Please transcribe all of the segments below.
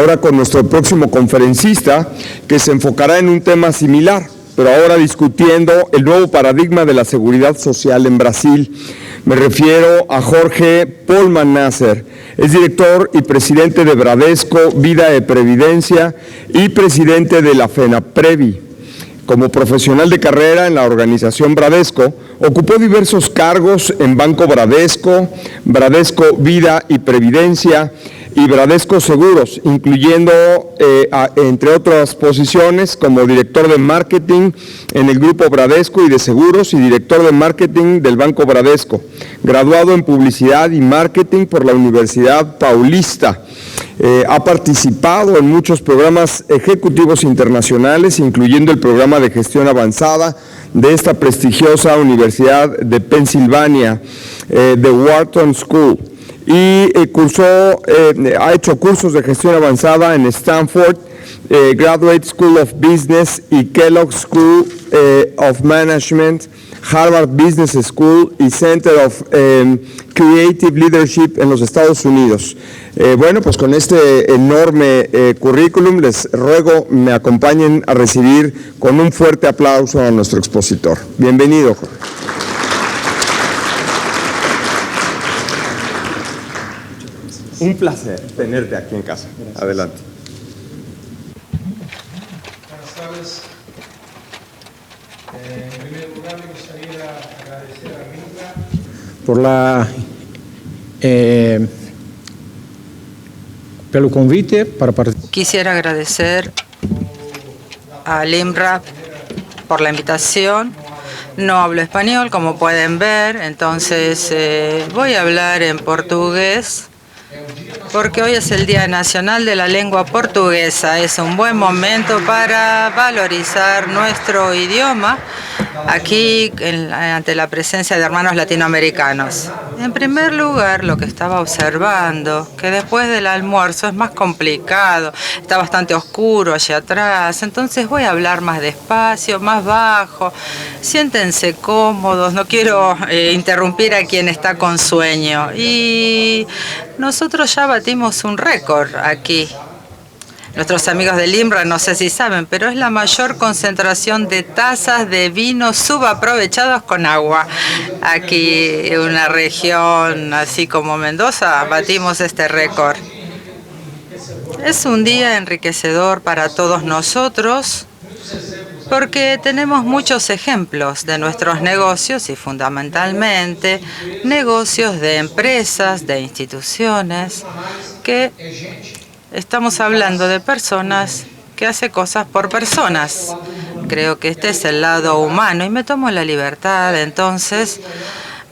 ahora con nuestro próximo conferencista, que se enfocará en un tema similar, pero ahora discutiendo el nuevo paradigma de la seguridad social en Brasil. Me refiero a Jorge Polman Nasser. Es director y presidente de Bradesco Vida e Previdencia y presidente de la FENAPREVI. Como profesional de carrera en la organización Bradesco, ocupó diversos cargos en Banco Bradesco, Bradesco Vida y Previdencia y Bradesco Seguros, incluyendo, entre otras posiciones, como director de marketing en el Grupo Bradesco y de Seguros y director de marketing del Banco Bradesco, graduado en Publicidad y Marketing por la Universidad Paulista. Ha participado en muchos programas ejecutivos internacionales, incluyendo el programa de gestión avanzada de esta prestigiosa Universidad de Pensilvania, The Wharton School. Y ha hecho cursos de gestión avanzada en Stanford, Graduate School of Business y Kellogg School of Management, Harvard Business School y Center of Creative Leadership en los Estados Unidos. Bueno, pues con este enorme currículum les ruego me acompañen a recibir con un fuerte aplauso a nuestro expositor. Bienvenido, Jorge. Un placer tenerte aquí en casa. Gracias. Adelante. Buenas tardes. En primer lugar, me gustaría agradecer a Rimbra por el convite para participar. Quisiera agradecer a Limbra por la invitación. No hablo español, como pueden ver, entonces voy a hablar en portugués, porque hoy es el Día Nacional de la Lengua Portuguesa. Es un buen momento para valorizar nuestro idioma aquí ante la presencia de hermanos latinoamericanos. En primer lugar, lo que estaba observando, que después del almuerzo es más complicado, está bastante oscuro allá atrás, entonces voy a hablar más despacio, más bajo. Siéntense cómodos, no quiero interrumpir a quien está con sueño. Y nosotros ya batimos un récord aquí. Nuestros amigos de Limbra, no sé si saben, pero es la mayor concentración de tazas de vino subaprovechados con agua. Aquí, en una región así como Mendoza, batimos este récord. Es un día enriquecedor para todos nosotros, porque tenemos muchos ejemplos de nuestros negocios y fundamentalmente negocios de empresas, de instituciones, que estamos hablando de personas que hacen cosas por personas. Creo que este es el lado humano y me tomo la libertad entonces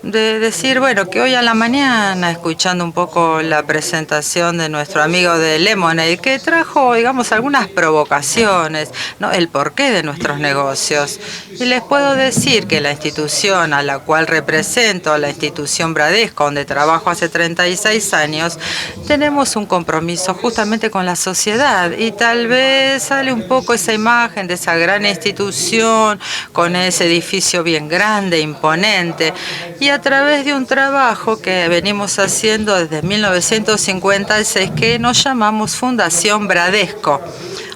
de decir, bueno, que hoy a la mañana, escuchando un poco la presentación de nuestro amigo de Lemonade, que trajo, digamos, algunas provocaciones, ¿no? El porqué de nuestros negocios. Y les puedo decir que la institución a la cual represento, la institución Bradesco, donde trabajo hace 36 años, tenemos un compromiso justamente con la sociedad. Y tal vez sale un poco esa imagen de esa gran institución, con ese edificio bien grande, imponente, y a través de un trabajo que venimos haciendo desde 1956 que nos llamamos Fundación Bradesco.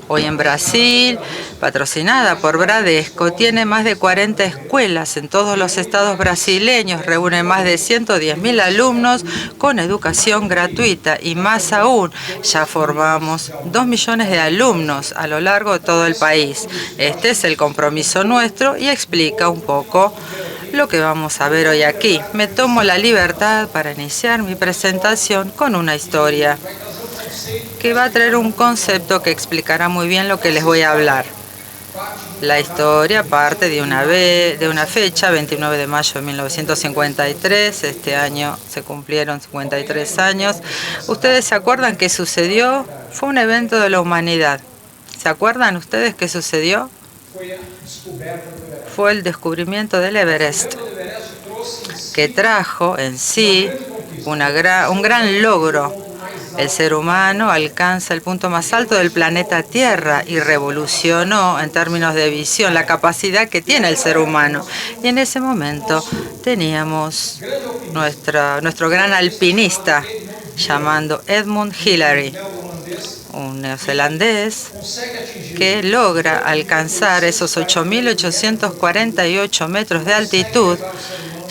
Hoy en Brasil, patrocinada por Bradesco, tiene más de 40 escuelas en todos los estados brasileños, reúne más de 110.000 alumnos con educación gratuita y más aún, ya formamos 2 millones de alumnos a lo largo de todo el país. Este es el compromiso nuestro y explica un poco lo que vamos a ver hoy aquí. Me tomo la libertad para iniciar mi presentación con una historia que va a traer un concepto que explicará muy bien lo que les voy a hablar. La historia parte de una fecha, 29 de mayo de 1953. Este año se cumplieron 53 años. ¿Ustedes se acuerdan qué sucedió? Fue un evento de la humanidad. ¿Se acuerdan ustedes qué sucedió? Fue el descubrimiento del Everest, que trajo en sí un gran logro. El ser humano alcanza el punto más alto del planeta Tierra y revolucionó en términos de visión la capacidad que tiene el ser humano. Y en ese momento teníamos nuestro gran alpinista llamado Edmund Hillary, un neozelandés, que logra alcanzar esos 8.848 metros de altitud,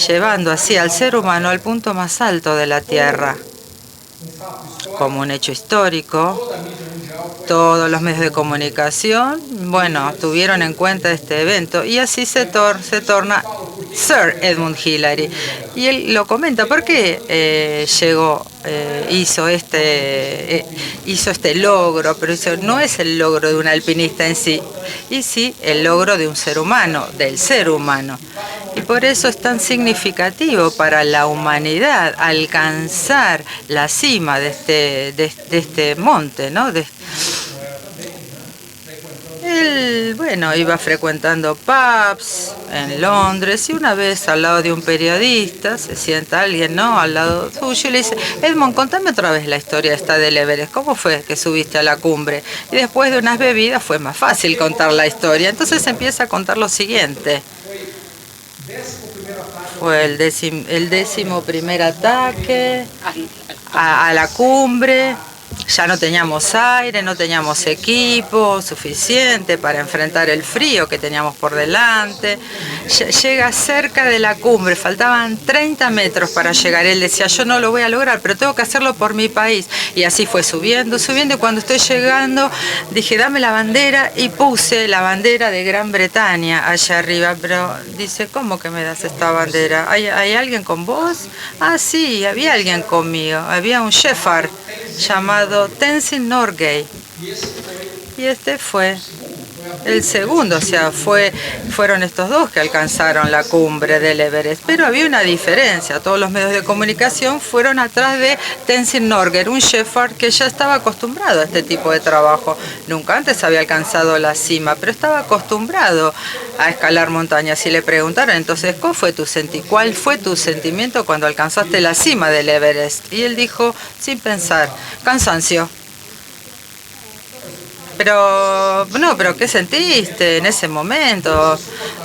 llevando así al ser humano al punto más alto de la Tierra. Como un hecho histórico, todos los medios de comunicación, bueno, tuvieron en cuenta este evento y así se torna Sir Edmund Hillary. Y él lo comenta, ¿por qué hizo este logro? Pero eso no es el logro de un alpinista en sí, y sí el logro de un ser humano, del ser humano. Y por eso es tan significativo para la humanidad alcanzar la cima de este monte, ¿no? Él, bueno, iba frecuentando pubs en Londres y una vez al lado de un periodista se sienta alguien, ¿no?, al lado suyo y le dice: Edmund, contame otra vez la historia esta del Everest. ¿Cómo fue que subiste a la cumbre? Y después de unas bebidas fue más fácil contar la historia. Entonces empieza a contar lo siguiente. Fue el 11º ataque a la cumbre. Ya no teníamos aire, no teníamos equipo suficiente para enfrentar el frío que teníamos por delante. Llega cerca de la cumbre, faltaban 30 metros para llegar. Él decía: yo no lo voy a lograr, pero tengo que hacerlo por mi país. Y así fue subiendo. Y cuando estoy llegando, dije: dame la bandera, y puse la bandera de Gran Bretaña allá arriba. Pero dice: ¿cómo que me das esta bandera? ¿Hay alguien con vos? Ah, sí, había alguien conmigo. Había un shepherd llamado Tenzing Norgay. Y este fue el segundo, o sea, fueron estos dos que alcanzaron la cumbre del Everest. Pero había una diferencia: todos los medios de comunicación fueron atrás de Tenzing Norgay, un shepherd que ya estaba acostumbrado a este tipo de trabajo. Nunca antes había alcanzado la cima, pero estaba acostumbrado a escalar montañas. Y le preguntaron entonces: ¿cuál fue tu sentimiento cuando alcanzaste la cima del Everest? Y él dijo, sin pensar: cansancio. Pero ¿qué sentiste en ese momento?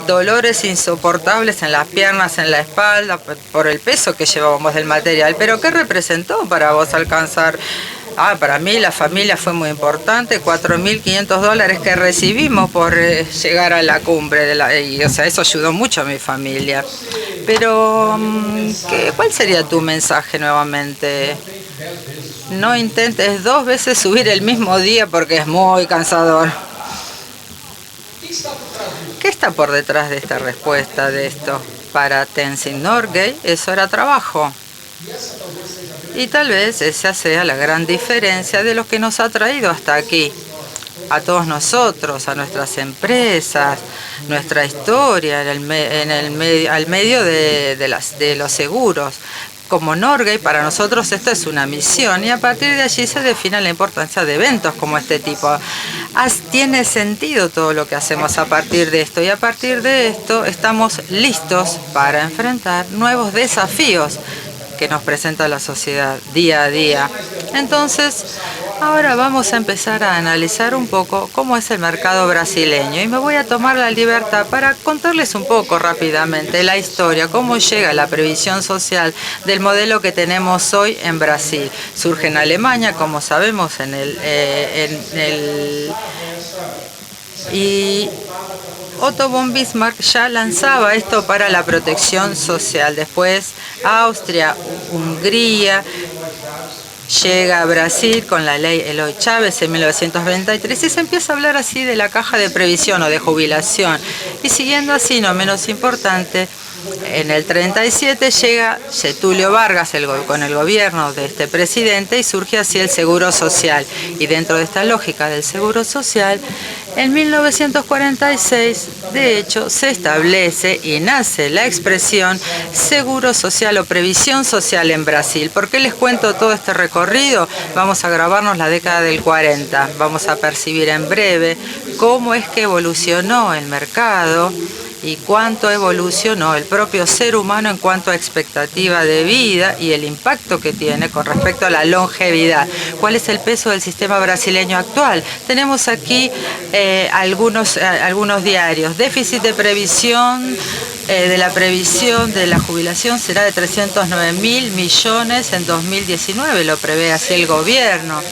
Dolores insoportables en las piernas, en la espalda, por el peso que llevábamos del material. ¿Pero qué representó para vos alcanzar? Para mí la familia fue muy importante, $4.500 que recibimos por llegar a la cumbre. O sea, eso ayudó mucho a mi familia. Pero, ¿cuál sería tu mensaje nuevamente? No intentes 2 veces subir el mismo día porque es muy cansador. ¿Qué está por detrás de esta respuesta de esto? Para Tenzing Norgay eso era trabajo. Y tal vez esa sea la gran diferencia de lo que nos ha traído hasta aquí. A todos nosotros, a nuestras empresas, nuestra historia al medio de los seguros. Como Norgay, para nosotros esto es una misión y a partir de allí se define la importancia de eventos como este tipo. Tiene sentido todo lo que hacemos a partir de esto y a partir de esto estamos listos para enfrentar nuevos desafíos que nos presenta la sociedad día a día. Entonces, ahora vamos a empezar a analizar un poco cómo es el mercado brasileño y me voy a tomar la libertad para contarles un poco rápidamente la historia, cómo llega la previsión social del modelo que tenemos hoy en Brasil. Surge en Alemania, como sabemos, y Otto von Bismarck ya lanzaba esto para la protección social. Después Austria, Hungría, llega a Brasil con la ley Eloy Chávez en 1923 y se empieza a hablar así de la caja de previsión o de jubilación. Y siguiendo así, no menos importante, en el 37 llega Getúlio Vargas con el gobierno de este presidente y surge así el Seguro Social. Y dentro de esta lógica del Seguro Social, en 1946, de hecho, se establece y nace la expresión Seguro Social o Previsión Social en Brasil. ¿Por qué les cuento todo este recorrido? Vamos a grabarnos la década del 40. Vamos a percibir en breve cómo es que evolucionó el mercado y cuánto evolucionó el propio ser humano en cuanto a expectativa de vida y el impacto que tiene con respecto a la longevidad. ¿Cuál es el peso del sistema brasileño actual? Tenemos aquí algunos diarios. Déficit de previsión de la previsión de la jubilación será de 309.000 millones en 2019, lo prevé así el gobierno.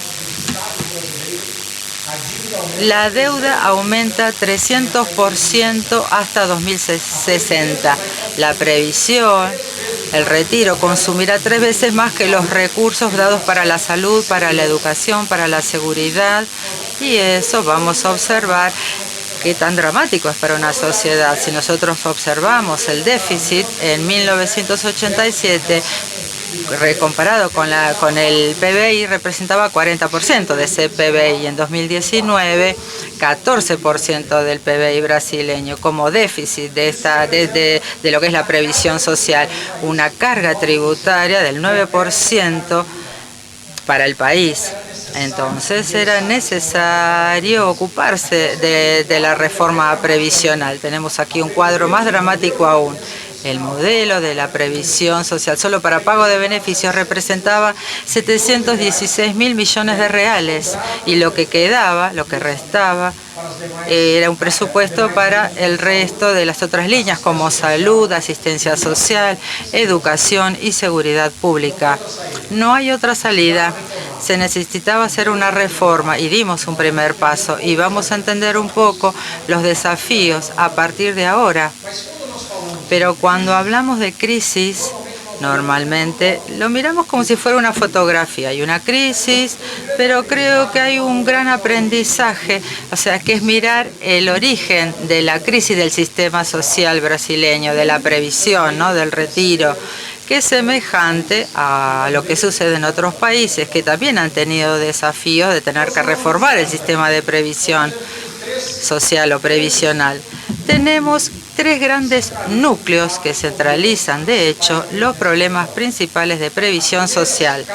la deuda aumenta 300% hasta 2060. La previsión, el retiro, consumirá 3 veces más que los recursos dados para la salud, para la educación, para la seguridad, y eso vamos a observar qué tan dramático es para una sociedad. Si nosotros observamos el déficit en 1987, comparado con el PBI, representaba 40% de ese PBI. En 2019, 14% del PBI brasileño como déficit de lo que es la previsión social. Una carga tributaria del 9% para el país. Entonces era necesario ocuparse de la reforma previsional. Tenemos aquí un cuadro más dramático aún. El modelo de la previsión social solo para pago de beneficios representaba 716.000 millones de reales, y lo que quedaba, lo que restaba, era un presupuesto para el resto de las otras líneas como salud, asistencia social, educación y seguridad pública. No hay otra salida. Se necesitaba hacer una reforma y dimos un primer paso, y vamos a entender un poco los desafíos a partir de ahora. Pero cuando hablamos de crisis, normalmente lo miramos como si fuera una fotografía. Hay una crisis, pero creo que hay un gran aprendizaje, o sea, que es mirar el origen de la crisis del sistema social brasileño, de la previsión, ¿no?, del retiro, que es semejante a lo que sucede en otros países que también han tenido desafíos de tener que reformar el sistema de previsión social o previsional. Tenemos 3 grandes núcleos que centralizan, de hecho, los problemas principales de previsión social.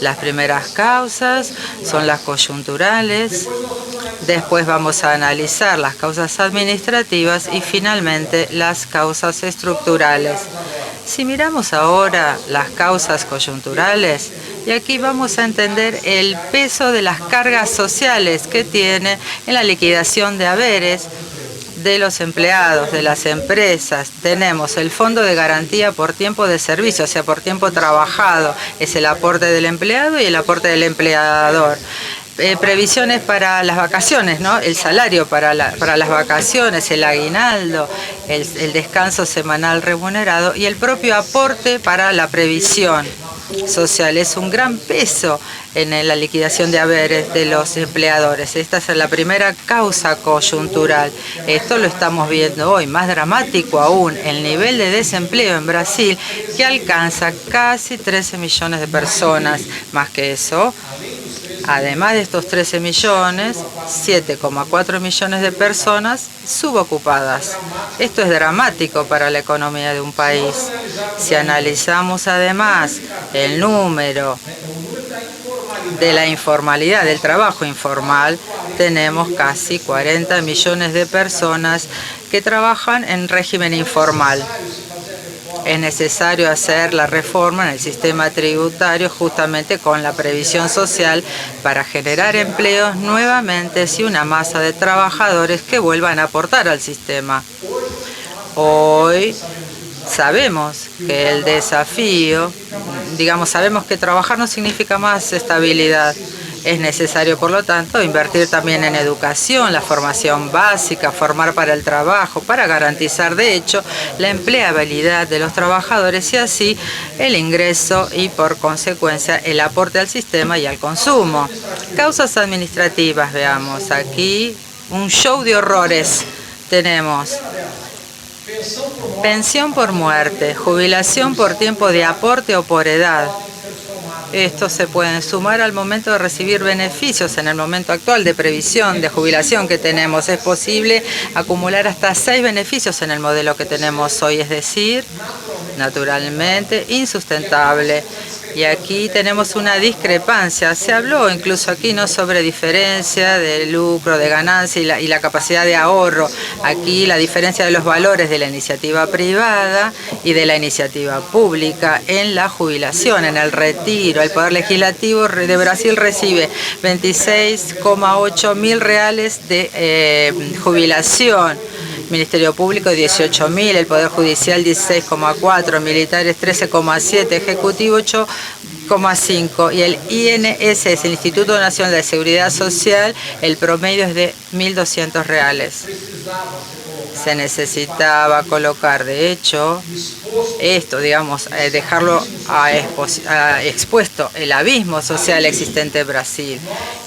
Las primeras causas son las coyunturales, después vamos a analizar las causas administrativas y finalmente las causas estructurales. Si miramos ahora las causas coyunturales, y aquí vamos a entender el peso de las cargas sociales que tiene en la liquidación de haberes de los empleados, de las empresas. Tenemos el Fondo de Garantía por Tiempo de Servicio, o sea, por tiempo trabajado. Es el aporte del empleado y el aporte del empleador. Previsiones para las vacaciones, ¿no? El salario para las vacaciones, el aguinaldo, el descanso semanal remunerado y el propio aporte para la previsión social. Es un gran peso en la liquidación de haberes de los empleadores. Esta es la primera causa coyuntural. Esto lo estamos viendo hoy, más dramático aún, el nivel de desempleo en Brasil, que alcanza casi 13 millones de personas. Más que eso, además de estos 13 millones, 7,4 millones de personas subocupadas. Esto es dramático para la economía de un país. Si analizamos además el número de la informalidad, del trabajo informal, tenemos casi 40 millones de personas que trabajan en régimen informal. Es necesario hacer la reforma en el sistema tributario justamente con la previsión social para generar empleos nuevamente y una masa de trabajadores que vuelvan a aportar al sistema. Hoy sabemos que el desafío, sabemos que trabajar no significa más estabilidad. Es necesario, por lo tanto, invertir también en educación, la formación básica, formar para el trabajo, para garantizar, de hecho, la empleabilidad de los trabajadores y así el ingreso y, por consecuencia, el aporte al sistema y al consumo. Causas administrativas, veamos aquí un show de horrores. Tenemos pensión por muerte, jubilación por tiempo de aporte o por edad. Estos se pueden sumar al momento de recibir beneficios. En el momento actual de previsión, de jubilación que tenemos, es posible acumular hasta 6 beneficios en el modelo que tenemos hoy, es decir, naturalmente insustentable. Y aquí tenemos una discrepancia. Se habló incluso aquí no sobre diferencia de lucro, de ganancia y la capacidad de ahorro. Aquí la diferencia de los valores de la iniciativa privada y de la iniciativa pública en la jubilación, en el retiro. El Poder Legislativo de Brasil recibe 26,8 mil reales de jubilación. Ministerio Público 18.000, el Poder Judicial 16,4, militares 13,7, Ejecutivo 6,5 y el INSS, el Instituto Nacional de Seguridad Social, el promedio es de 1.200 reales. Se necesitaba colocar, de hecho, esto, digamos, dejarlo expuesto el abismo social existente en Brasil.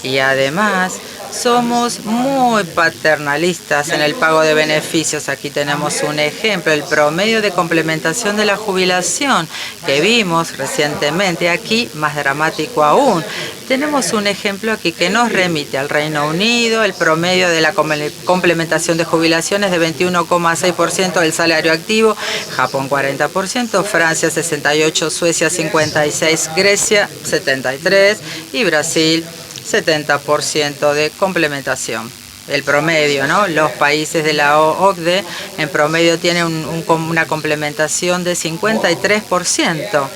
Y además, somos muy paternalistas en el pago de beneficios. Aquí tenemos un ejemplo, el promedio de complementación de la jubilación que vimos recientemente. Aquí, más dramático aún, tenemos un ejemplo aquí que nos remite al Reino Unido. El promedio de la complementación de jubilaciones de 21,6% del salario activo, Japón 40%, Francia 68%, Suecia 56%, Grecia 73% y Brasil 70% de complementación. El promedio, ¿no? Los países de la OCDE en promedio tienen una complementación de 53%.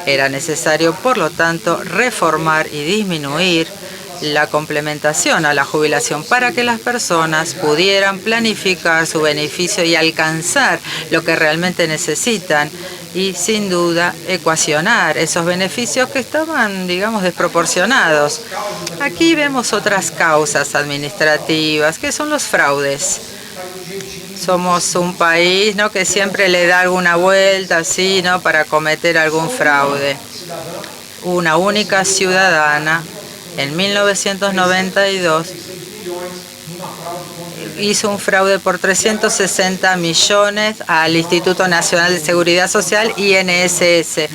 Era necesario, por lo tanto, reformar y disminuir la complementación a la jubilación para que las personas pudieran planificar su beneficio y alcanzar lo que realmente necesitan y, sin duda, ecuacionar esos beneficios que estaban, digamos, desproporcionados. Aquí vemos otras causas administrativas, que son los fraudes. Somos un país, ¿no?, que siempre le da alguna vuelta así, ¿no?, para cometer algún fraude. Una única ciudadana en 1992 hizo un fraude por 360 millones al Instituto Nacional de Seguridad Social, INSS.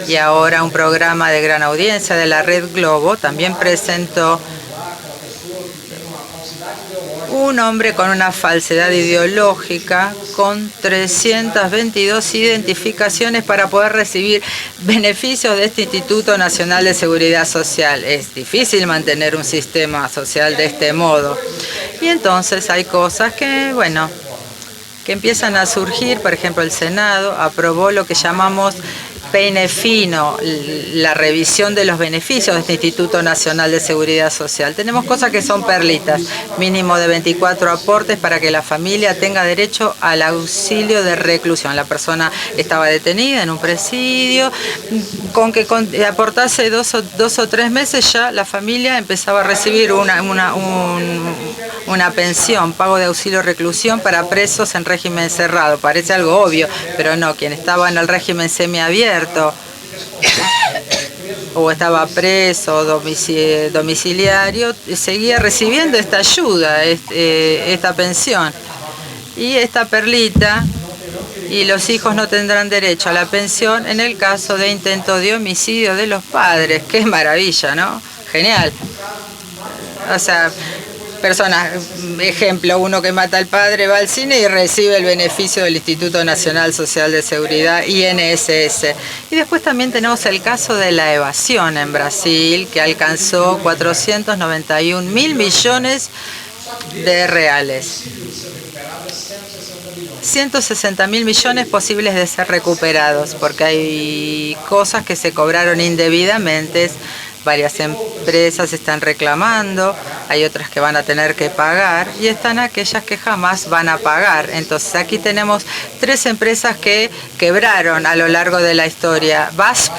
Y ahora un programa de gran audiencia de la Red Globo también presentó un hombre con una falsedad ideológica con 322 identificaciones para poder recibir beneficios de este Instituto Nacional de Seguridad Social. Es difícil mantener un sistema social de este modo. Y entonces hay cosas que, bueno, que empiezan a surgir. Por ejemplo, el Senado aprobó lo que llamamos peine fino, la revisión de los beneficios de este Instituto Nacional de Seguridad Social. Tenemos cosas que son perlitas, mínimo de 24 aportes para que la familia tenga derecho al auxilio de reclusión. La persona estaba detenida en un presidio, con que aportase dos o 3 meses ya la familia empezaba a recibir una pensión, pago de auxilio reclusión para presos en régimen cerrado. Parece algo obvio, pero no, quien estaba en el régimen semiabierto o estaba preso domiciliario seguía recibiendo esta ayuda, esta pensión. Y esta perlita, y los hijos no tendrán derecho a la pensión en el caso de intento de homicidio de los padres. ¡Qué maravilla!, ¿no? Genial. O sea, personas, ejemplo, uno que mata al padre va al cine y recibe el beneficio del Instituto Nacional Social de Seguridad, INSS. Y después también tenemos el caso de la evasión en Brasil, que alcanzó 491 mil millones de reales. 160 mil millones posibles de ser recuperados, porque hay cosas que se cobraron indebidamente. Varias empresas están reclamando, hay otras que van a tener que pagar y están aquellas que jamás van a pagar. Entonces aquí tenemos 3 empresas que quebraron a lo largo de la historia: VASP,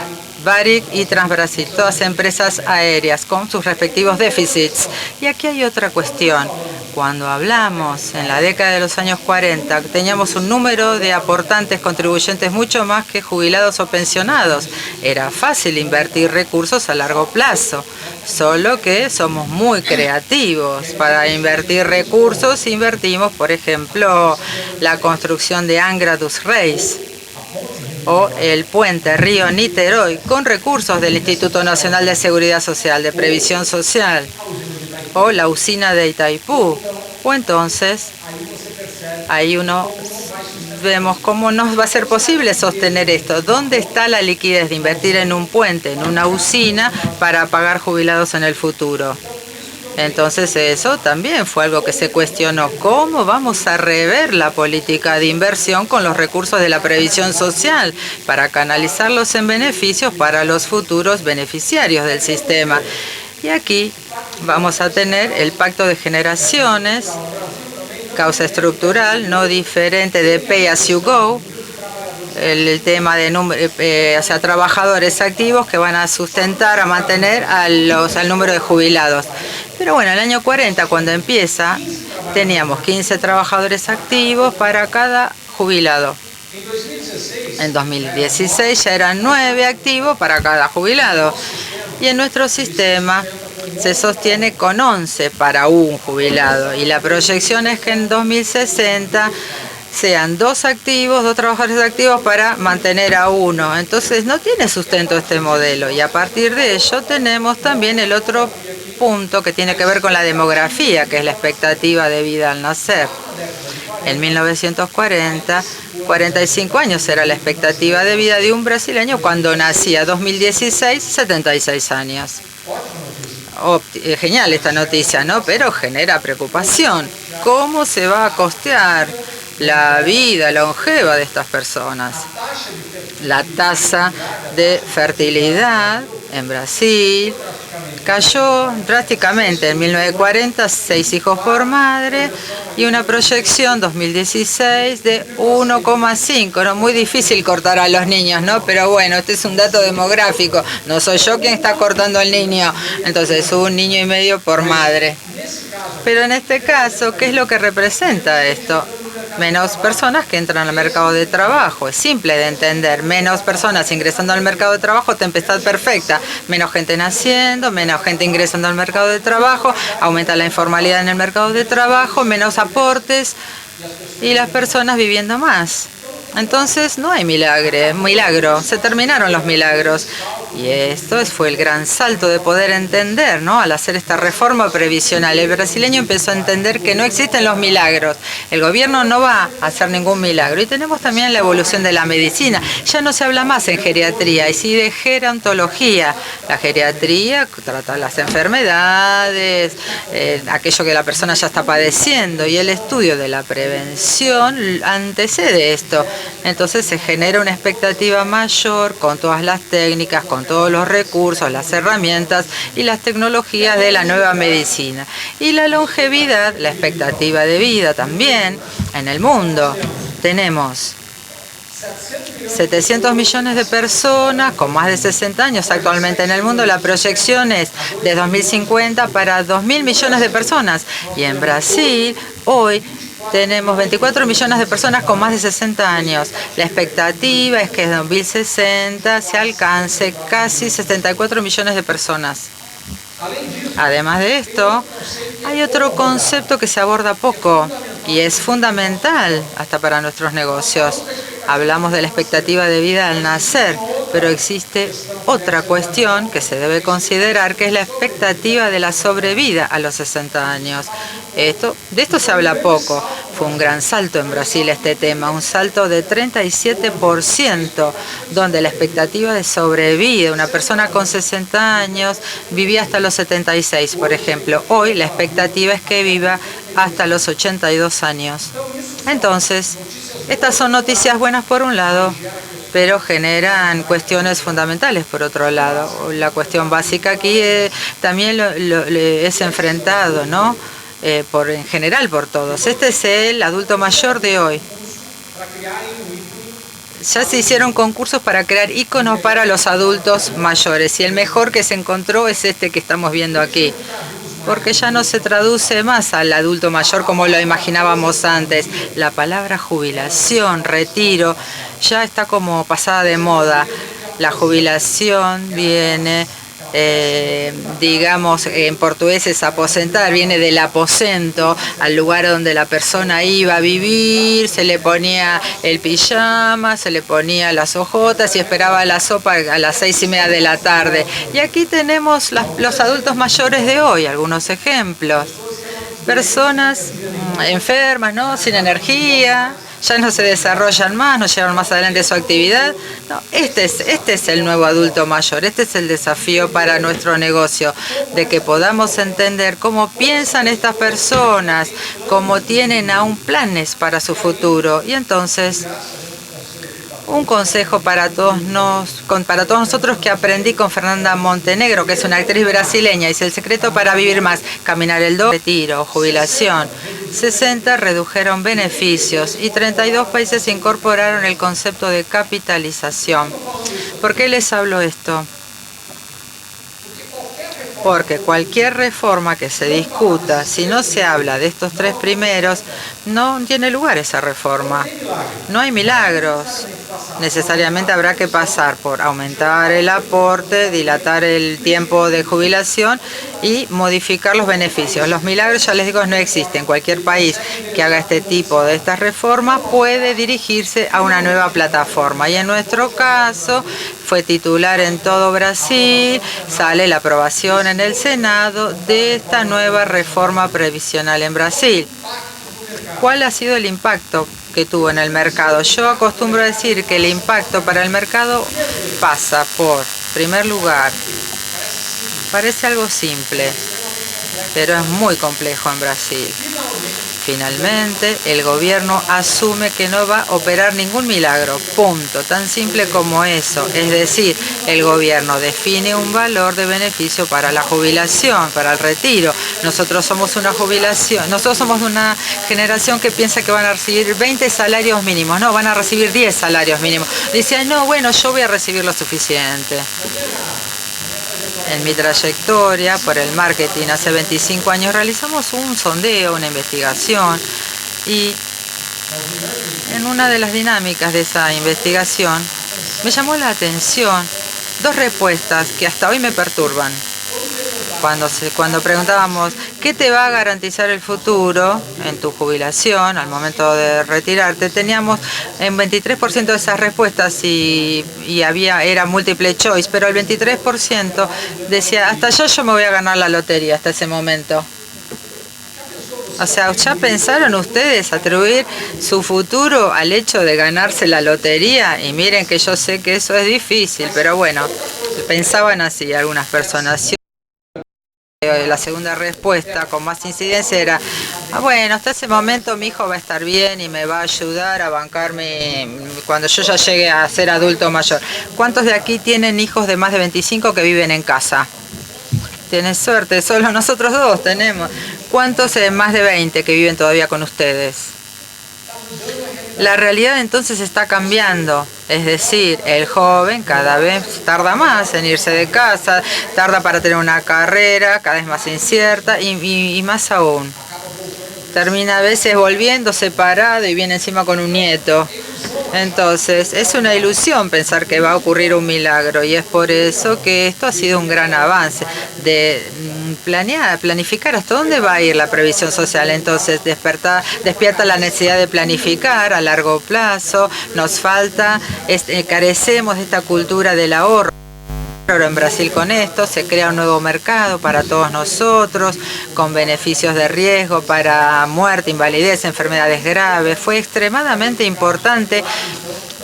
Varig y Transbrasil, todas empresas aéreas con sus respectivos déficits. Y aquí hay otra cuestión. Cuando hablamos en la década de los años 40, teníamos un número de aportantes contribuyentes mucho más que jubilados o pensionados. Era fácil invertir recursos a largo plazo, solo que somos muy creativos. Para invertir recursos, invertimos, por ejemplo, la construcción de Angra dos Reis o el puente Río-Niterói con recursos del Instituto Nacional de Seguridad Social, de Previsión Social, o la usina de Itaipú. O entonces, ahí vemos cómo no va a ser posible sostener esto. ¿Dónde está la liquidez de invertir en un puente, en una usina, para pagar jubilados en el futuro? Entonces eso también fue algo que se cuestionó. ¿Cómo vamos a rever la política de inversión con los recursos de la previsión social para canalizarlos en beneficios para los futuros beneficiarios del sistema? Y aquí vamos a tener el pacto de generaciones, causa estructural, no diferente de Pay As You Go, el tema de o sea, trabajadores activos que van a sustentar, a mantener al número de jubilados. Pero bueno, el año 40, cuando empieza, teníamos 15 trabajadores activos para cada jubilado. En 2016 ya eran 9 activos para cada jubilado. Y en nuestro sistema se sostiene con 11 para un jubilado. Y la proyección es que en 2060 sean 2 activos, 2 trabajadores activos para mantener a uno. Entonces no tiene sustento este modelo. Y a partir de ello tenemos también el otro punto que tiene que ver con la demografía, que es la expectativa de vida al nacer. En 1940, 45 años era la expectativa de vida de un brasileño cuando nacía. 2016, 76 años. Genial esta noticia, ¿no? Pero genera preocupación. ¿Cómo se va a costear la vida longeva de estas personas? La tasa de fertilidad en Brasil cayó drásticamente. En 1940, 6 hijos por madre y una proyección 2016 de 1,5. ¿No? Muy difícil cortar a los niños, ¿no? Pero bueno, este es un dato demográfico. No soy yo quien está cortando al niño. Entonces, 1,5 niños por madre. Pero en este caso, ¿qué es lo que representa esto? Menos personas que entran al mercado de trabajo. Es simple de entender. Menos personas ingresando al mercado de trabajo, tempestad perfecta. Menos gente naciendo, menos gente ingresando al mercado de trabajo, aumenta la informalidad en el mercado de trabajo, menos aportes y las personas viviendo más. Entonces no hay milagro, se terminaron los milagros. Y esto fue el gran salto de poder entender, ¿no? Al hacer esta reforma previsional, el brasileño empezó a entender que no existen los milagros. El gobierno no va a hacer ningún milagro. Y tenemos también la evolución de la medicina. Ya no se habla más en geriatría, y sí de gerontología. La geriatría trata las enfermedades, aquello que la persona ya está padeciendo, y el estudio de la prevención antecede esto. Entonces se genera una expectativa mayor con todas las técnicas, con todos los recursos, las herramientas y las tecnologías de la nueva medicina. Y la longevidad, la expectativa de vida también en el mundo. Tenemos 700 millones de personas con más de 60 años actualmente en el mundo. La proyección es de 2050 para 2.000 millones de personas. Y en Brasil, hoy, tenemos 24 millones de personas con más de 60 años. La expectativa es que en 2060 se alcance casi 74 millones de personas. Además de esto, hay otro concepto que se aborda poco y es fundamental hasta para nuestros negocios. Hablamos de la expectativa de vida al nacer, pero existe otra cuestión que se debe considerar, que es la expectativa de la sobrevida a los 60 años. De esto se habla poco. Fue un gran salto en Brasil este tema, un salto de 37%, donde la expectativa de sobrevida de una persona con 60 años vivía hasta los 76, por ejemplo. Hoy la expectativa es que viva hasta los 82 años. Entonces, estas son noticias buenas por un lado, pero generan cuestiones fundamentales por otro lado. La cuestión básica aquí también es enfrentado, ¿no? En general por todos. Este es el adulto mayor de hoy. Ya se hicieron concursos para crear íconos para los adultos mayores y el mejor que se encontró es este que estamos viendo aquí, porque ya no se traduce más al adulto mayor como lo imaginábamos antes. La palabra jubilación, retiro, ya está como pasada de moda. La jubilación viene, digamos, en portugués es aposentar, viene del aposento, al lugar donde la persona iba a vivir, se le ponía el pijama, se le ponía las hojotas y esperaba la sopa a las 6:30 de la tarde. Y aquí tenemos los adultos mayores de hoy, algunos ejemplos. Personas enfermas, ¿no? Sin energía, ya no se desarrollan más, no llevan más adelante su actividad. No, este es el nuevo adulto mayor, este es el desafío para nuestro negocio, de que podamos entender cómo piensan estas personas, cómo tienen aún planes para su futuro. Y entonces, un consejo para todos nosotros que aprendí con Fernanda Montenegro, que es una actriz brasileña, dice: el secreto para vivir más, caminar el doble, retiro, jubilación. 60 redujeron beneficios y 32 países incorporaron el concepto de capitalización. ¿Por qué les hablo esto? Porque cualquier reforma que se discuta, si no se habla de estos tres primeros, no tiene lugar esa reforma. No hay milagros. Necesariamente habrá que pasar por aumentar el aporte, dilatar el tiempo de jubilación y modificar los beneficios. Los milagros, ya les digo, no existen. Cualquier país que haga este tipo de estas reformas puede dirigirse a una nueva plataforma. Y en nuestro caso, fue titular en todo Brasil, sale la aprobación en el Senado de esta nueva reforma previsional en Brasil. ¿Cuál ha sido el impacto que tuvo en el mercado? Yo acostumbro a decir que el impacto para el mercado pasa por, en primer lugar, parece algo simple, pero es muy complejo en Brasil. Finalmente, el gobierno asume que no va a operar ningún milagro, punto, tan simple como eso. Es decir, el gobierno define un valor de beneficio para la jubilación, para el retiro. Nosotros somos una generación que piensa que van a recibir 20 salarios mínimos. No, van a recibir 10 salarios mínimos. Dicen, no, bueno, yo voy a recibir lo suficiente. En mi trayectoria por el marketing hace 25 años realizamos un sondeo, una investigación, y en una de las dinámicas de esa investigación me llamó la atención dos respuestas que hasta hoy me perturban. Cuando preguntábamos qué te va a garantizar el futuro en tu jubilación al momento de retirarte, teníamos en 23% de esas respuestas y era múltiple choice, pero el 23% decía, hasta allá yo me voy a ganar la lotería hasta ese momento. O sea, ¿ya pensaron ustedes atribuir su futuro al hecho de ganarse la lotería? Y miren que yo sé que eso es difícil, pero bueno, pensaban así algunas personas. La segunda respuesta con más incidencia era, bueno, hasta ese momento mi hijo va a estar bien y me va a ayudar a bancarme cuando yo ya llegue a ser adulto mayor. ¿Cuántos de aquí tienen hijos de más de 25 que viven en casa? Tienes suerte, solo nosotros dos tenemos. ¿Cuántos de más de 20 que viven todavía con ustedes? La realidad entonces está cambiando, es decir, el joven cada vez tarda más en irse de casa, tarda para tener una carrera cada vez más incierta y más aún. Termina a veces volviendo separado y viene encima con un nieto. Entonces, es una ilusión pensar que va a ocurrir un milagro y es por eso que esto ha sido un gran avance de planificar hasta dónde va a ir la previsión social. Entonces, despierta la necesidad de planificar a largo plazo. Nos falta, carecemos de esta cultura del ahorro. En Brasil con esto se crea un nuevo mercado para todos nosotros, con beneficios de riesgo para muerte, invalidez, enfermedades graves. Fue extremadamente importante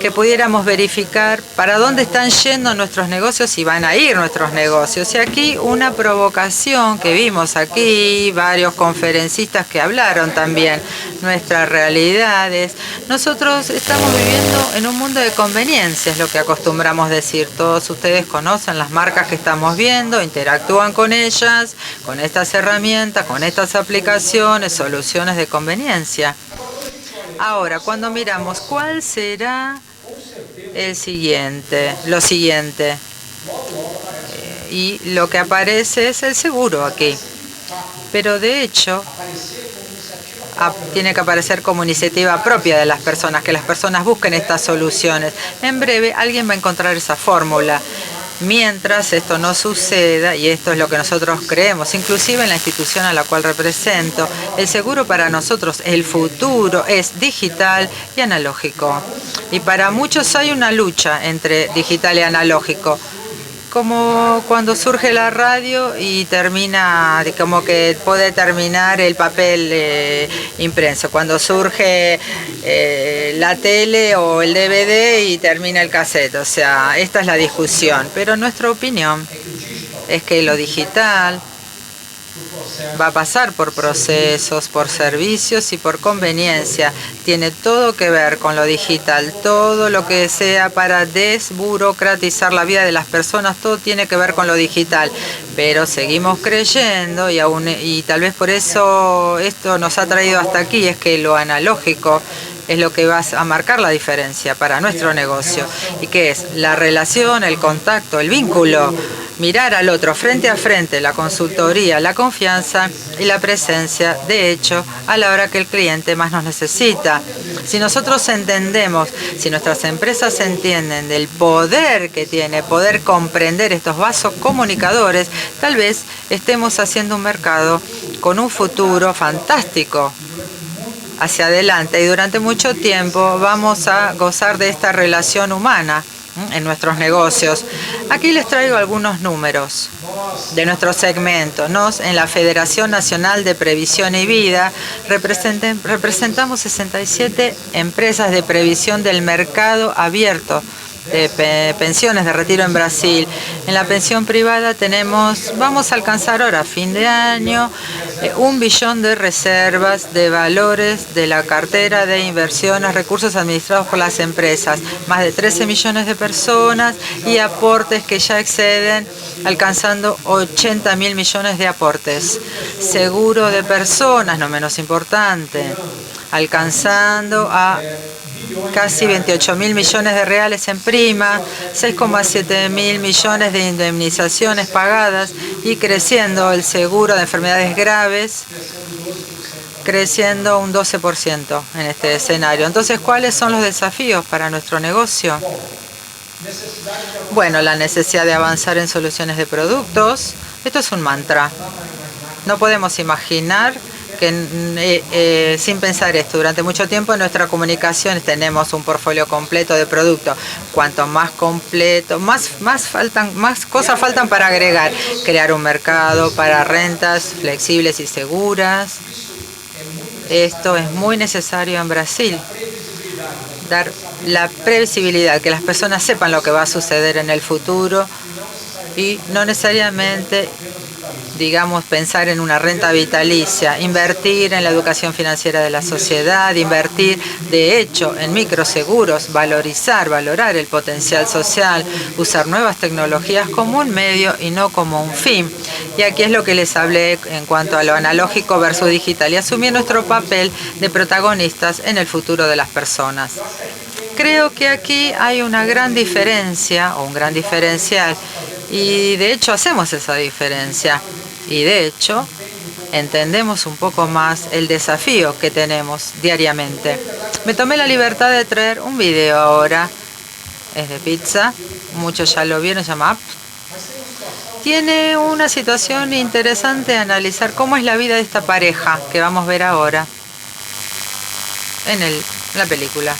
que pudiéramos verificar para dónde están yendo nuestros negocios y van a ir nuestros negocios. Y aquí una provocación que vimos aquí, varios conferencistas que hablaron también, nuestras realidades. Nosotros estamos viviendo en un mundo de conveniencia, es lo que acostumbramos decir. Todos ustedes conocen las marcas que estamos viendo, interactúan con ellas, con estas herramientas, con estas aplicaciones, soluciones de conveniencia. Ahora, cuando miramos cuál será lo siguiente, y lo que aparece es el seguro aquí, pero de hecho tiene que aparecer como iniciativa propia de las personas, que las personas busquen estas soluciones. En breve alguien va a encontrar esa fórmula. Mientras esto no suceda, y esto es lo que nosotros creemos, inclusive en la institución a la cual represento, el seguro para nosotros, el futuro, es digital y analógico. Y para muchos hay una lucha entre digital y analógico. Como cuando surge la radio y termina, como que puede terminar el papel impreso. Cuando surge la tele o el DVD y termina el cassette. O sea, esta es la discusión. Pero nuestra opinión es que lo digital Va a pasar por procesos, por servicios y por conveniencia. Tiene todo que ver con lo digital, todo lo que sea para desburocratizar la vida de las personas, todo tiene que ver con lo digital. Pero seguimos creyendo y tal vez por eso esto nos ha traído hasta aquí, es que lo analógico es lo que va a marcar la diferencia para nuestro negocio. ¿Y qué es? La relación, el contacto, el vínculo, mirar al otro frente a frente, la consultoría, la confianza y la presencia, de hecho, a la hora que el cliente más nos necesita. Si nosotros entendemos, si nuestras empresas entienden del poder que tiene, poder comprender estos vasos comunicadores, tal vez estemos haciendo un mercado con un futuro fantástico hacia adelante, y durante mucho tiempo vamos a gozar de esta relación humana en nuestros negocios. Aquí les traigo algunos números de nuestro segmento. En la Federación Nacional de Previsión y Vida representamos 67 empresas de previsión del mercado abierto de pensiones de retiro en Brasil. En la pensión privada vamos a alcanzar ahora, a fin de año, 1 billón de reservas de valores de la cartera de inversiones, recursos administrados por las empresas, más de 13 millones de personas y aportes que ya exceden, alcanzando 80.000 millones de aportes. Seguro de personas, no menos importante, alcanzando a casi 28.000 millones de reales en prima, 6,7 mil millones de indemnizaciones pagadas y creciendo el seguro de enfermedades graves, creciendo un 12% en este escenario. Entonces, ¿cuáles son los desafíos para nuestro negocio? Bueno, la necesidad de avanzar en soluciones de productos. Esto es un mantra. No podemos imaginar que sin pensar esto. Durante mucho tiempo en nuestra comunicación tenemos un portfolio completo de productos. Cuanto más completo, más cosas faltan para agregar. Crear un mercado para rentas flexibles y seguras. Esto es muy necesario en Brasil. Dar la previsibilidad, que las personas sepan lo que va a suceder en el futuro y no necesariamente, digamos, pensar en una renta vitalicia, invertir en la educación financiera de la sociedad, invertir, de hecho, en microseguros, valorar el potencial social, usar nuevas tecnologías como un medio y no como un fin. Y aquí es lo que les hablé en cuanto a lo analógico versus digital y asumir nuestro papel de protagonistas en el futuro de las personas. Creo que aquí hay una gran diferencia o un gran diferencial y de hecho hacemos esa diferencia. Y de hecho, entendemos un poco más el desafío que tenemos diariamente. Me tomé la libertad de traer un video ahora. Es de pizza. Muchos ya lo vieron, se llama Up. Tiene una situación interesante a analizar cómo es la vida de esta pareja que vamos a ver ahora en la película.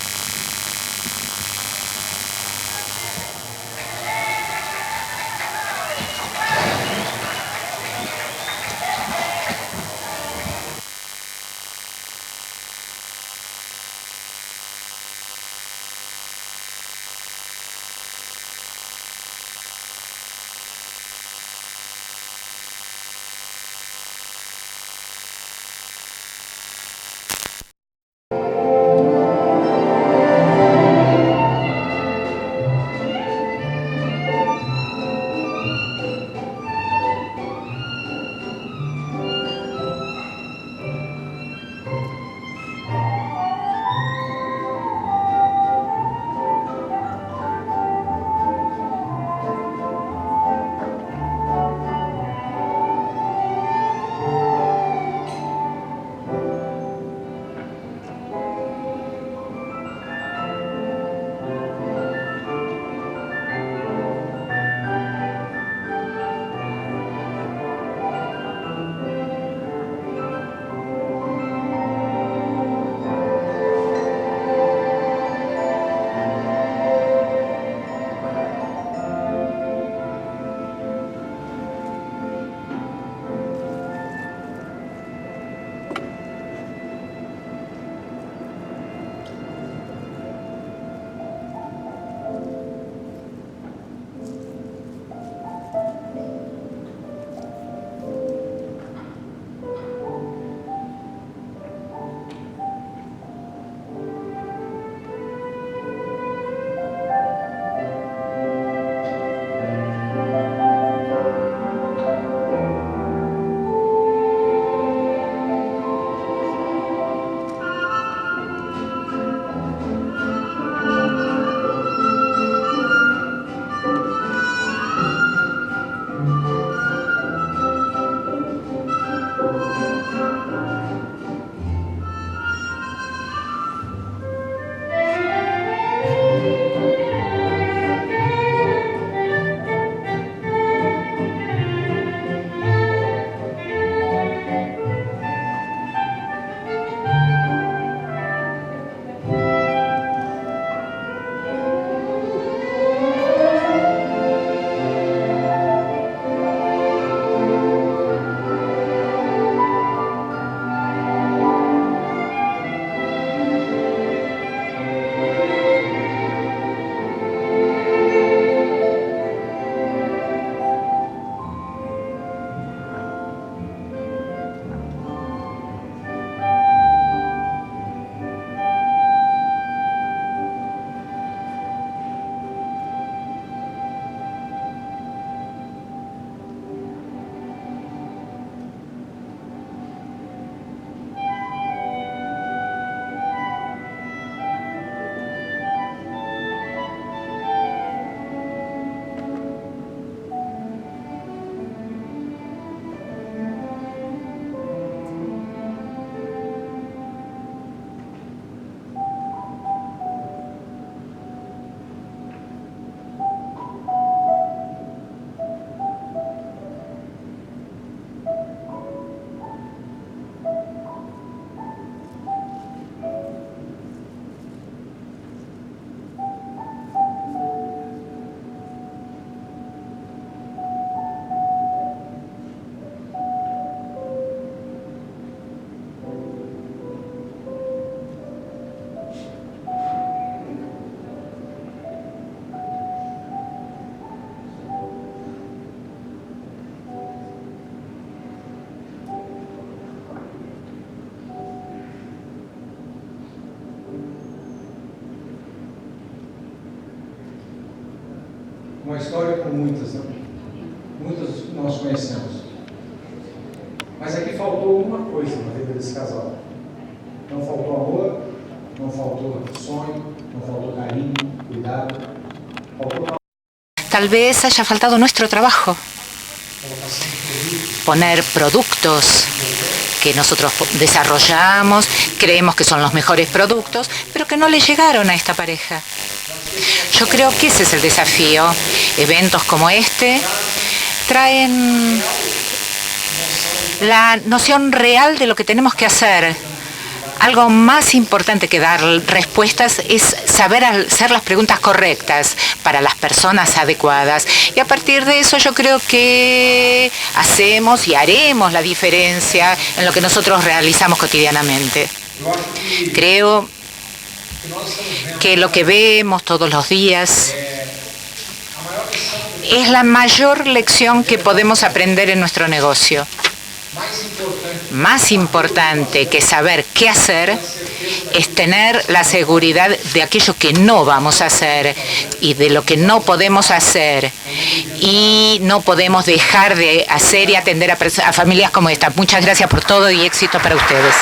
uma história como muitas, né? Muitas nós conhecemos. Mas aqui faltou uma coisa na vida desse casal. Não faltou amor, não faltou sonho, não faltou carinho, cuidado. Faltou... Tal vez haya faltado nuestro trabajo. Poner productos que nosotros desarrollamos, creemos que son los mejores productos, pero que no le llegaron a esta pareja. Yo creo que ese es el desafío. Eventos como este traen la noción real de lo que tenemos que hacer. Algo más importante que dar respuestas es saber hacer las preguntas correctas para las personas adecuadas. Y a partir de eso yo creo que hacemos y haremos la diferencia en lo que nosotros realizamos cotidianamente. Creo que lo que vemos todos los días es la mayor lección que podemos aprender en nuestro negocio. Más importante que saber qué hacer es tener la seguridad de aquello que no vamos a hacer y de lo que no podemos hacer. Y no podemos dejar de hacer y atender a familias como esta. Muchas gracias por todo y éxito para ustedes.